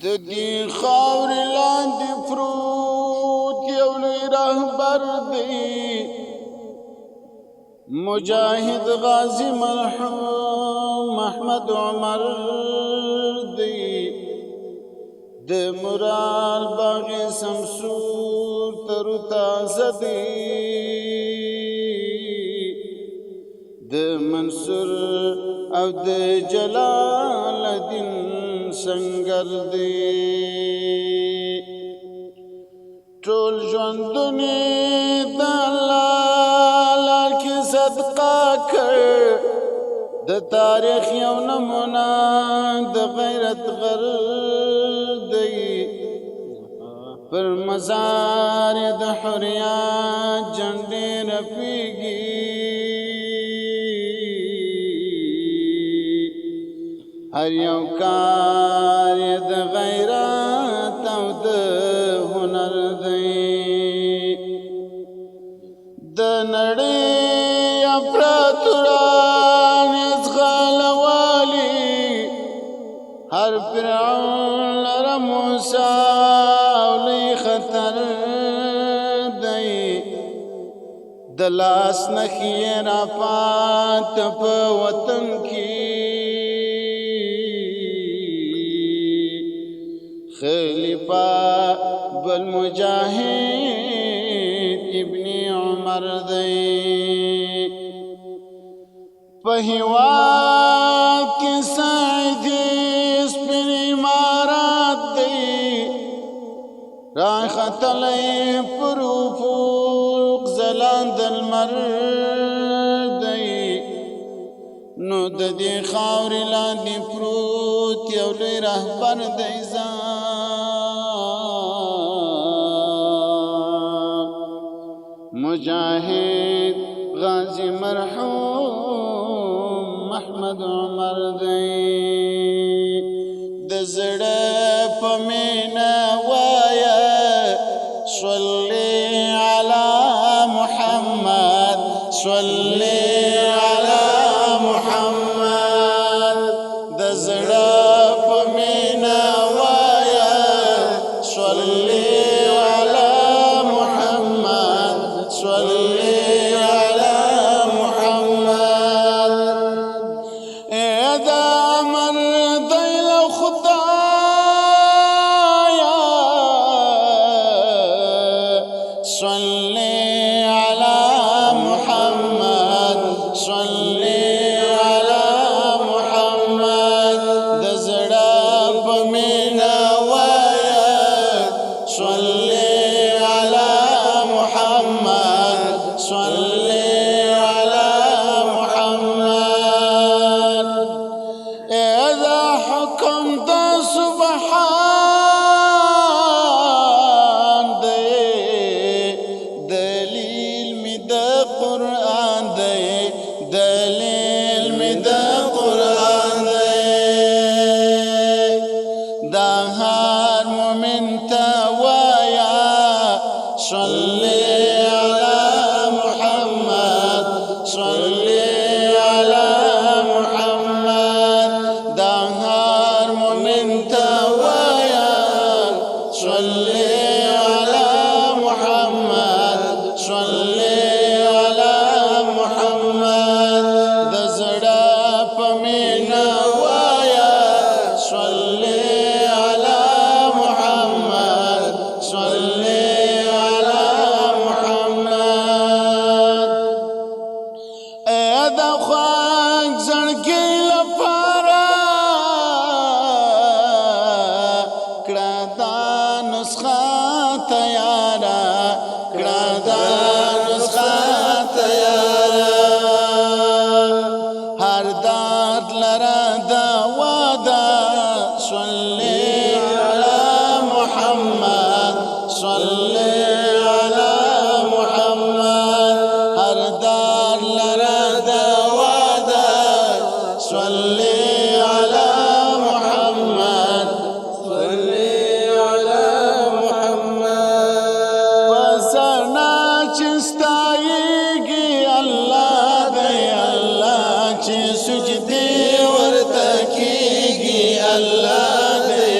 د دې خاورې لاندې پروت یو لوی رهبر دی، مجاهد غازی مرحوم محمد عمر دی. د مرال باغ سمسور تر تازه دی، د منصور او د جلال الدین سنگر دی. ټول ژوندونه د الله لار کې صدقه کړ، د تاریخ یو نمونه د غیرت غر دی. پر مزار د حریات جنډې رپیږي، هر یو کار د غیرت او د هنر دی. د نړۍ امپراتوران ځغلوالي، هر فرعون لره موسی او لوی خطر دی. د لاس نښې یې راپاته په وطن کې، خلیفہ بل مجاہد ابن عمر دی. په هیواد کې سعیدي سپین امارات دی، راختلی پر افق ځلانده لمر دی. نو د دې خاورې لاندې پروت یو لوی رهبر دی، مجاهد غازی مرحوم محمد عمر دی. د زړه په مینه وایه صلی علی محمد، صلی علی محمد. د زړه په مینه وایه صلی علی محمد، صلی علی محمد. ادا مرد له خدایا صلی علی محمد، صلی علی محمد. د زړه په مینه وایه صلی علی محمد، صلی علی محمد. اذا حکم د سبحان دی، دلیل می د قرآن دی، دلیل می د قرآن دی. دا هر مومن ته وایه صلی علی محمد، صلی علی محمد. دا هر مومن ته وایه صلی علی محمد، صلی علی محمد. د زړه په مینه وایه صلی علی محمد، صلی علی محمد. د خوږ زړګي لپاره کړه دا نسخه تیاره، کړه دا نسخه تیاره. هر درد لره دوا ده صلی علی محمد، صلی علی محمد. هر درد لره دوا ده صلی علی محمد، صلی علی محمد. پسنا چې ستایږي الله دی، الله چې سجدې ورته کیږي الله دی.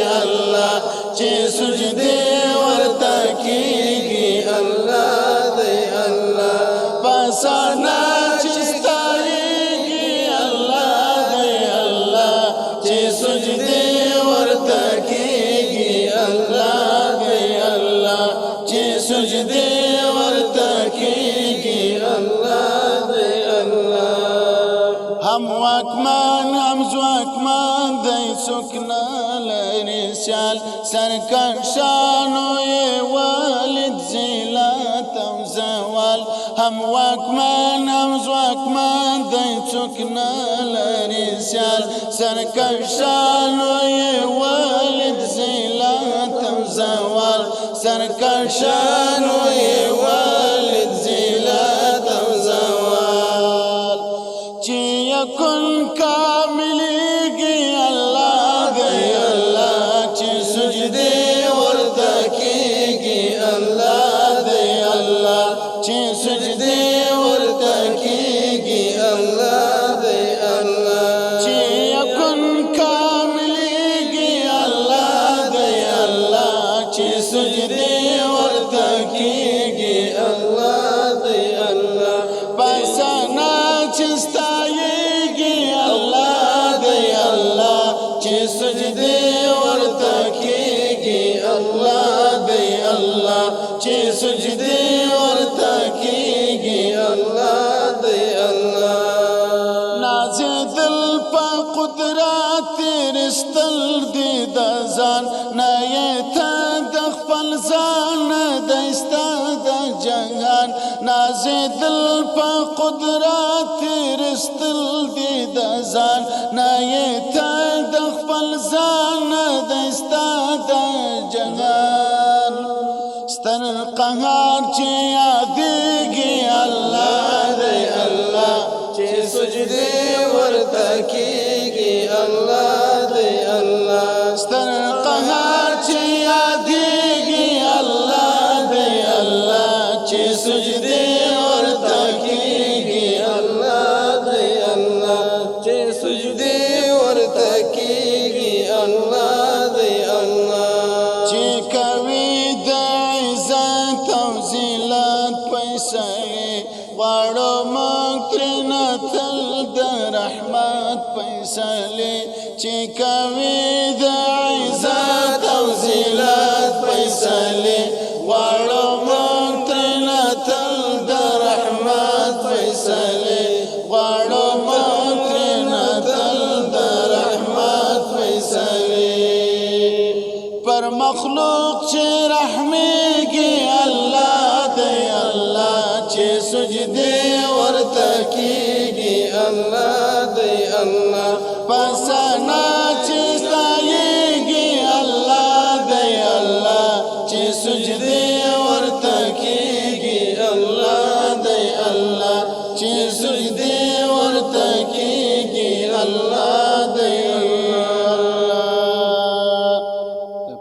واکمن هم ځواکمن دی څوک نه لري سیال سرکشانو یې ولید ذلت او زوال هم واکمن هم ځواکمن دی څوک نه لري سیال سرکشانو یې ولید ذلت او زوال سرکشانو یې ولید ذلت او زوال چې یکن کاملیږي الله دی الله چې سجدې ورته کېږي الله دی الله چې سجدې ورته کېږي الله دی الله چې یکن کاملیږي الله دی الله چې سجدې ورته کېږي الله دی الله بسنا چې ستایږي الله دی الله چې سجدې ورته کېږي الله دی الله چې سجدې ورته کېږي الله دی الله نازېدل په قدرت رستل دي د ځان نه یې ته د خپل ځان نه دی ستا د جهان نازېدل په قدرت رستل دي د ځان نه یې ته د خپل ځان نه دی ستا د جهان ستر قهار چې یادېږي الله دی الله چې سجدې ورته کېږي الله دی الله ستر قهار چې یادېږي الله دی الله چې سجدې ورته کېږي الله دی الله چې سجدې ورته کېږي الله دی الله چې کوي د عزت او ذلت فیصلې غواړو موږ ترېنه تل د رحمت فیصلې چې کوي د عزت او ذلت فیصلې غواړو موږ ترېنه تل د رحمت فیصلې غواړو موږ ترېنه تل د رحمت فیصلې پر مخلوق چې رحمېږي